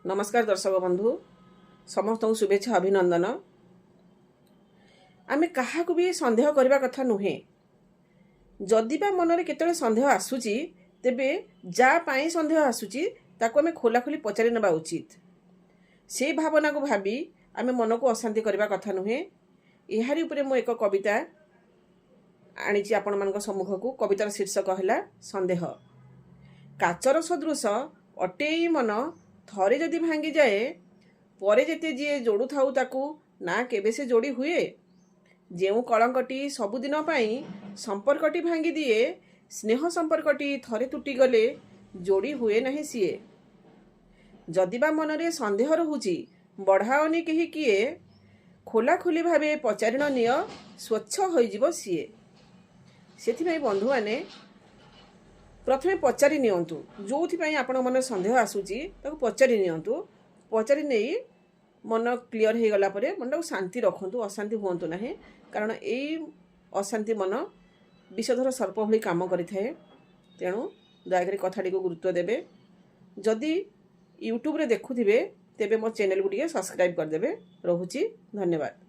नमस्कार दर्शक बंधु समस्त शुभेच्छा अभिनंदन। आमे कहा भी सन्देह करबा कथा नुहे। जदि बा मनरे केतले सन्देह आसुची तेबे जा पाई सन्देह आसुची ताको आमे खोलाखोली पचारि नेबा उचित। से भावना को भाबी आमे मन को अशांति करबा कथा नुहे। एहारी उपरे मो एक कविता आनिची आपण मानक सम्मुख को। कवितार शीर्षक है सन्देह। काचर सदृश अटेई मन थरे जदि भांगी जाए परे जेते जी जोड़ू थाऊ ताकू ना केबे से जोड़ी हुए। जेउ कलंकटी सबुदिन पाई संपर्कटी भांगी दिए स्नेह संपर्कटी थरे तुटी गले जोड़ी हुए नहीं सीए। जदिबा मनरे सन्देह रहुची बढ़ाओनी केही किए खोला खोली भावे पचारिन निय स्वच्छ होइजिबो सीए। सेथिबाई बंधु माने प्रथमे पचारि नियंतु जो आपण मन सन्देह आसूची ताको पचारि नियंतु। पचारि नहीं मन क्लियर हो गला परे मन शांति रखंतु, अशांति हुंतु नाही। कारण एई अशांति मन विषधर सर्प भली काम करिथाए। तेणु दयाकरी कथाटी को गुरुत्व देबे। जदि यूट्यूब रे देखुथिबे तेबे मो चैनल को सब्सक्राइब कर देबे। रहुची धन्यवाद।